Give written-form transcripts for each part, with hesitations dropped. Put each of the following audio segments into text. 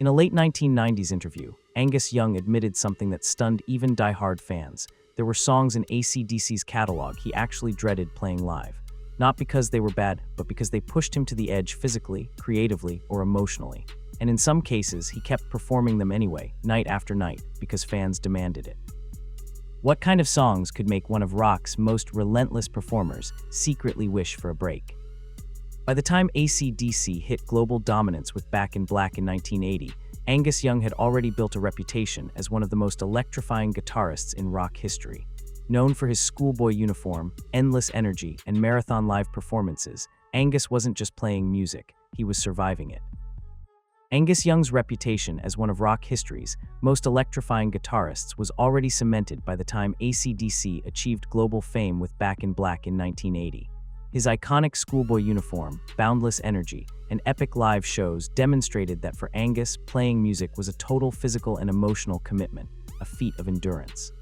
In a late 1990s interview, Angus Young admitted something that stunned even die-hard fans. There were songs in AC/DC's catalog he actually dreaded playing live. Not because they were bad, but because they pushed him to the edge physically, creatively, or emotionally. And in some cases, he kept performing them anyway, night after night, because fans demanded it. What kind of songs could make one of rock's most relentless performers secretly wish for a break? By the time AC/DC hit global dominance with Back in Black in 1980, Angus Young had already built a reputation as one of the most electrifying guitarists in rock history. Known for his schoolboy uniform, endless energy, and marathon live performances, Angus wasn't just playing music, he was surviving it. Angus Young's reputation as one of rock history's most electrifying guitarists was already cemented by the time AC/DC achieved global fame with Back in Black in 1980. His iconic schoolboy uniform, boundless energy, and epic live shows demonstrated that for Angus, playing music was a total physical and emotional commitment, a feat of endurance.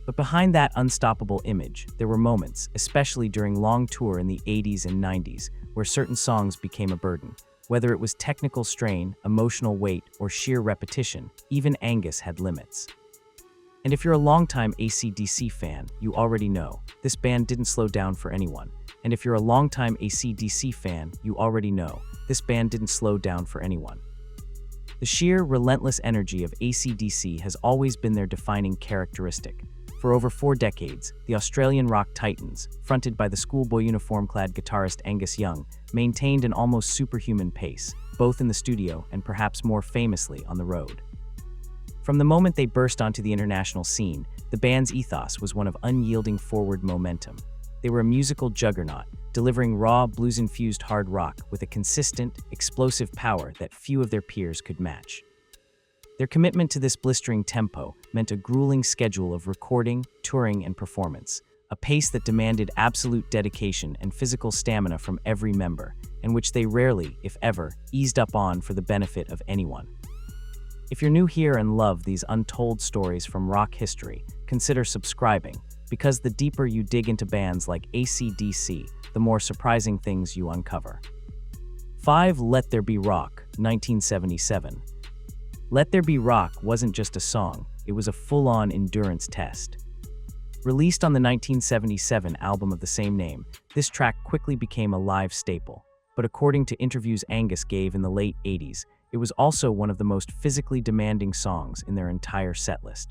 But behind that unstoppable image, there were moments, especially during long tour in the 80s and 90s, where certain songs became a burden. Whether it was technical strain, emotional weight, or sheer repetition, even Angus had limits. And if you're a longtime AC/DC fan, you already know, this band didn't slow down for anyone. And if you're a longtime AC/DC fan, you already know, this band didn't slow down for anyone. The sheer, relentless energy of AC/DC has always been their defining characteristic. For over 4 decades, the Australian rock titans, fronted by the schoolboy uniform-clad guitarist Angus Young, maintained an almost superhuman pace, both in the studio and perhaps more famously on the road. From the moment they burst onto the international scene, the band's ethos was one of unyielding forward momentum. They were a musical juggernaut, delivering raw, blues-infused hard rock with a consistent, explosive power that few of their peers could match. Their commitment to this blistering tempo meant a grueling schedule of recording, touring, and performance, a pace that demanded absolute dedication and physical stamina from every member, and which they rarely, if ever, eased up on for the benefit of anyone. If you're new here and love these untold stories from rock history, consider subscribing, because the deeper you dig into bands like AC/DC, the more surprising things you uncover. 5. Let There Be Rock, 1977. Let There Be Rock wasn't just a song, it was a full-on endurance test. Released on the 1977 album of the same name, this track quickly became a live staple. But according to interviews Angus gave in the late 80s, it was also one of the most physically demanding songs in their entire setlist.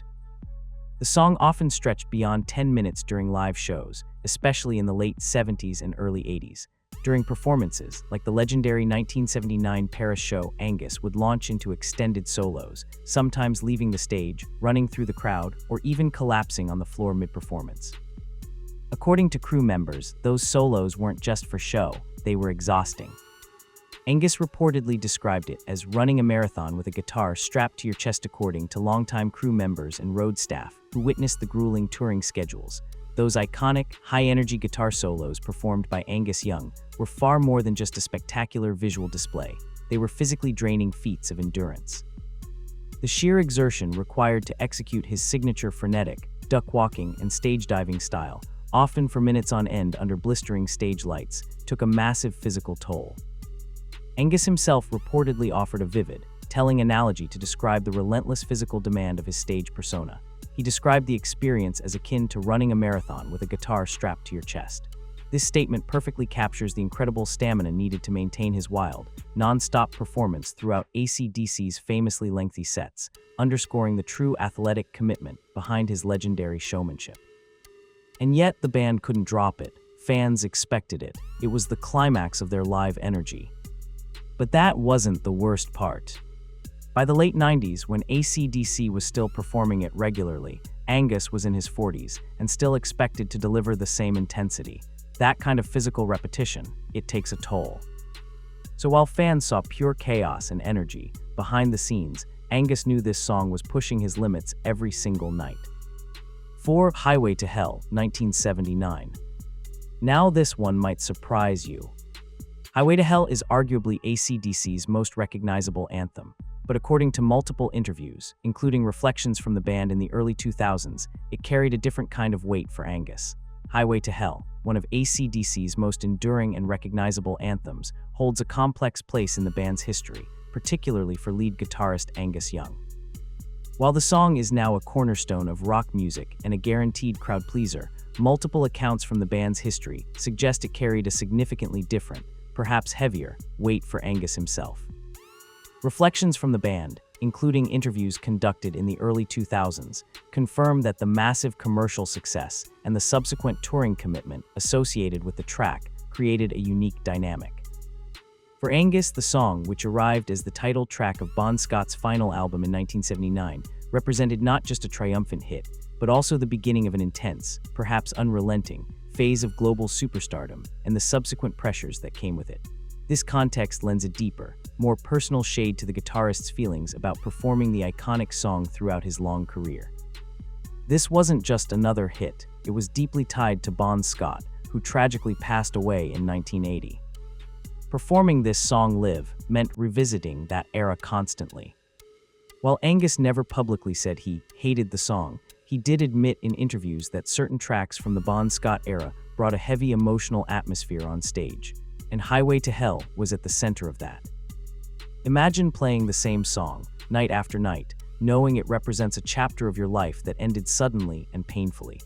The song often stretched beyond 10 minutes during live shows, especially in the late 70s and early 80s. During performances, like the legendary 1979 Paris show, Angus would launch into extended solos, sometimes leaving the stage, running through the crowd, or even collapsing on the floor mid-performance. According to crew members, those solos weren't just for show, they were exhausting. Angus reportedly described it as running a marathon with a guitar strapped to your chest, according to longtime crew members and road staff who witnessed the grueling touring schedules. Those iconic, high-energy guitar solos performed by Angus Young were far more than just a spectacular visual display. They were physically draining feats of endurance. The sheer exertion required to execute his signature frenetic, duck-walking, and stage-diving style, often for minutes on end under blistering stage lights, took a massive physical toll. Angus himself reportedly offered a vivid, telling analogy to describe the relentless physical demand of his stage persona. He described the experience as akin to running a marathon with a guitar strapped to your chest. This statement perfectly captures the incredible stamina needed to maintain his wild, non-stop performance throughout AC/DC's famously lengthy sets, underscoring the true athletic commitment behind his legendary showmanship. And yet the band couldn't drop it. Fans expected it. It was the climax of their live energy. But that wasn't the worst part. By the late 90s, when AC/DC was still performing it regularly, Angus was in his 40s and still expected to deliver the same intensity. That kind of physical repetition, it takes a toll. So while fans saw pure chaos and energy, behind the scenes, Angus knew this song was pushing his limits every single night. 4. Highway to Hell, 1979. Now this one might surprise you. Highway to Hell is arguably AC/DC's most recognizable anthem, but according to multiple interviews, including reflections from the band in the early 2000s, it carried a different kind of weight for Angus. Highway to Hell, one of AC/DC's most enduring and recognizable anthems, holds a complex place in the band's history, particularly for lead guitarist Angus Young. While the song is now a cornerstone of rock music and a guaranteed crowd pleaser, multiple accounts from the band's history suggest it carried a significantly different, perhaps heavier, weight for Angus himself. Reflections from the band, including interviews conducted in the early 2000s, confirm that the massive commercial success and the subsequent touring commitment associated with the track created a unique dynamic. For Angus, the song, which arrived as the title track of Bon Scott's final album in 1979, represented not just a triumphant hit, but also the beginning of an intense, perhaps unrelenting, phase of global superstardom and the subsequent pressures that came with it. This context lends a deeper, more personal shade to the guitarist's feelings about performing the iconic song throughout his long career. This wasn't just another hit, it was deeply tied to Bon Scott, who tragically passed away in 1980. Performing this song live meant revisiting that era constantly. While Angus never publicly said he hated the song, he did admit in interviews that certain tracks from the Bon Scott era brought a heavy emotional atmosphere on stage, and Highway to Hell was at the center of that. Imagine playing the same song, night after night, knowing it represents a chapter of your life that ended suddenly and painfully.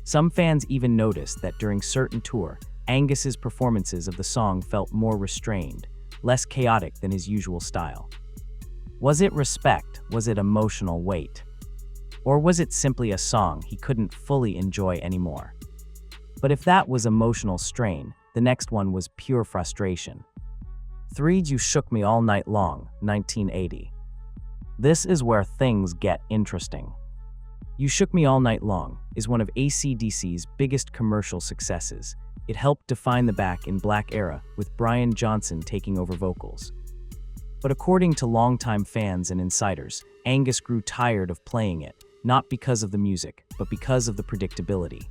Some fans even noticed that during certain tour, Angus's performances of the song felt more restrained, less chaotic than his usual style. Was it respect? Was it emotional weight? Or was it simply a song he couldn't fully enjoy anymore? But if that was emotional strain, the next one was pure frustration. 3 You Shook Me All Night Long, 1980. This is where things get interesting. You Shook Me All Night Long is one of AC/DC's biggest commercial successes. It helped define the Back in Black era, with Brian Johnson taking over vocals. But according to longtime fans and insiders, Angus grew tired of playing it, not because of the music, but because of the predictability.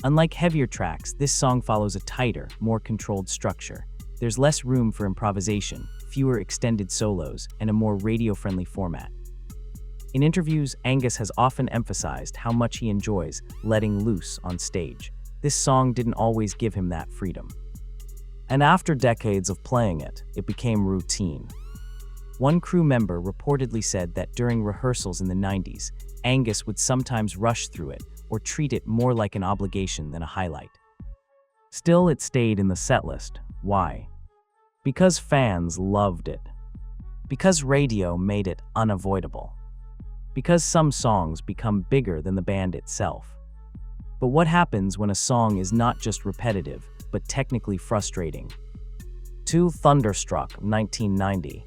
Unlike heavier tracks, this song follows a tighter, more controlled structure. There's less room for improvisation, fewer extended solos, and a more radio-friendly format. In interviews, Angus has often emphasized how much he enjoys letting loose on stage. This song didn't always give him that freedom. And after decades of playing it, it became routine. One crew member reportedly said that during rehearsals in the 90s, Angus would sometimes rush through it or treat it more like an obligation than a highlight. Still, it stayed in the setlist. Why? Because fans loved it. Because radio made it unavoidable. Because some songs become bigger than the band itself. But what happens when a song is not just repetitive, but technically frustrating? 2 Thunderstruck, 1990.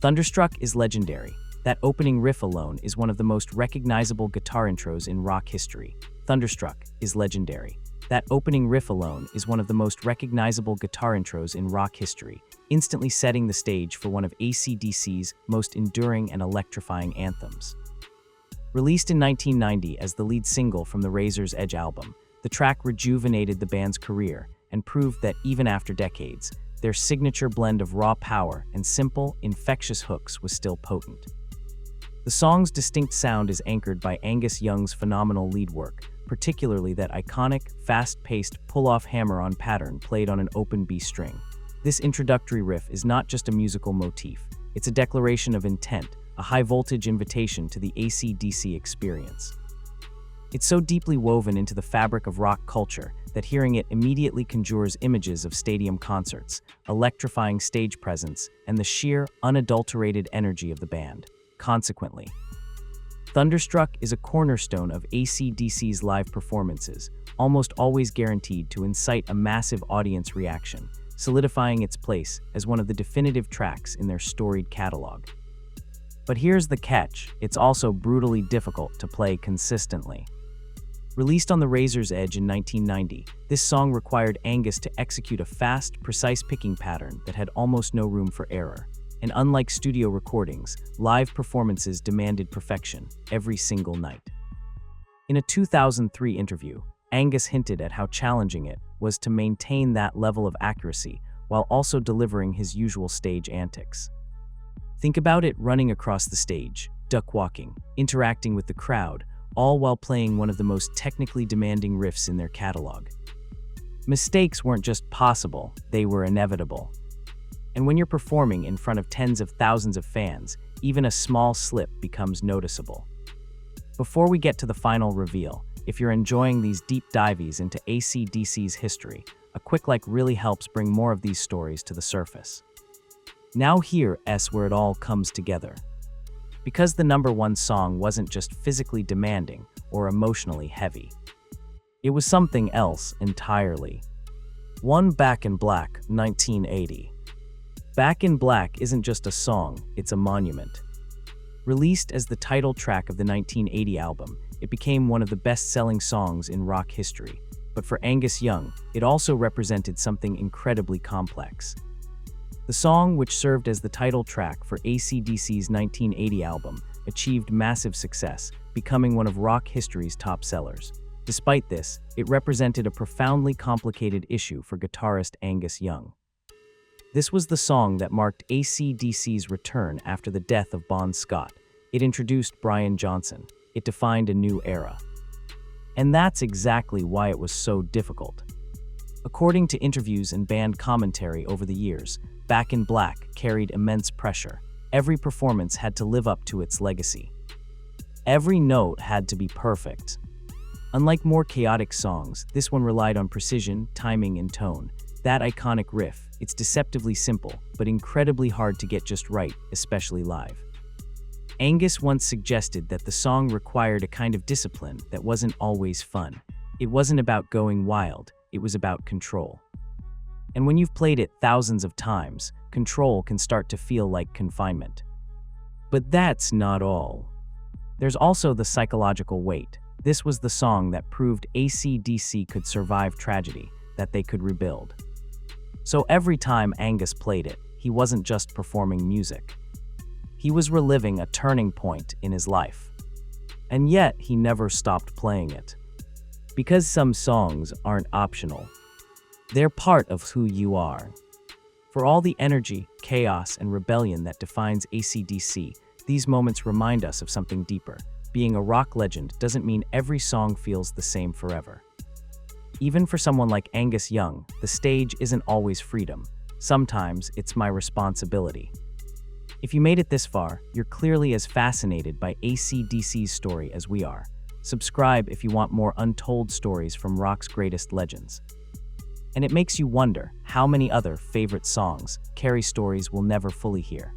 Thunderstruck is legendary. That opening riff alone is one of the most recognizable guitar intros in rock history. Thunderstruck is legendary. That opening riff alone is one of the most recognizable guitar intros in rock history, instantly setting the stage for one of AC/DC's most enduring and electrifying anthems. Released in 1990 as the lead single from the Razor's Edge album, the track rejuvenated the band's career and proved that even after decades, their signature blend of raw power and simple, infectious hooks was still potent. The song's distinct sound is anchored by Angus Young's phenomenal lead work, particularly that iconic, fast-paced pull-off hammer-on pattern played on an open B string. This introductory riff is not just a musical motif, it's a declaration of intent, a high-voltage invitation to the AC/DC experience. It's so deeply woven into the fabric of rock culture that hearing it immediately conjures images of stadium concerts, electrifying stage presence, and the sheer, unadulterated energy of the band. Consequently, Thunderstruck is a cornerstone of AC/DC's live performances, almost always guaranteed to incite a massive audience reaction, solidifying its place as one of the definitive tracks in their storied catalog. But here's the catch, it's also brutally difficult to play consistently. Released on the Razor's Edge in 1990, this song required Angus to execute a fast, precise picking pattern that had almost no room for error. And unlike studio recordings, live performances demanded perfection every single night. In a 2003 interview, Angus hinted at how challenging it was to maintain that level of accuracy while also delivering his usual stage antics. Think about it: running across the stage, duck walking, interacting with the crowd, all while playing one of the most technically demanding riffs in their catalog. Mistakes weren't just possible, they were inevitable. And when you're performing in front of tens of thousands of fans, even a small slip becomes noticeable. Before we get to the final reveal, if you're enjoying these deep dives into AC/DC's history, a quick like really helps bring more of these stories to the surface. Now here's where it all comes together. Because the number one song wasn't just physically demanding or emotionally heavy. It was something else entirely. One Back in Black, 1980. Back in Black isn't just a song, it's a monument. Released as the title track of the 1980 album, it became one of the best-selling songs in rock history. But for Angus Young, it also represented something incredibly complex. The song, which served as the title track for AC/DC's 1980 album, achieved massive success, becoming one of rock history's top sellers. Despite this, it represented a profoundly complicated issue for guitarist Angus Young. This was the song that marked AC/DC's return after the death of Bon Scott. It introduced Brian Johnson. It defined a new era. And that's exactly why it was so difficult. According to interviews and band commentary over the years, Back in Black carried immense pressure. Every performance had to live up to its legacy. Every note had to be perfect. Unlike more chaotic songs, this one relied on precision, timing, and tone. That iconic riff, it's deceptively simple, but incredibly hard to get just right, especially live. Angus once suggested that the song required a kind of discipline that wasn't always fun. It wasn't about going wild, it was about control. And when you've played it thousands of times, control can start to feel like confinement. But that's not all. There's also the psychological weight. This was the song that proved AC/DC could survive tragedy, that they could rebuild. So every time Angus played it, he wasn't just performing music. He was reliving a turning point in his life. And yet, he never stopped playing it. Because some songs aren't optional. They're part of who you are. For all the energy, chaos, and rebellion that defines AC/DC, these moments remind us of something deeper. Being a rock legend doesn't mean every song feels the same forever. Even for someone like Angus Young, the stage isn't always freedom. Sometimes it's my responsibility. If you made it this far, you're clearly as fascinated by AC/DC's story as we are. Subscribe if you want more untold stories from rock's greatest legends. And it makes you wonder how many other favorite songs carry stories we'll never fully hear.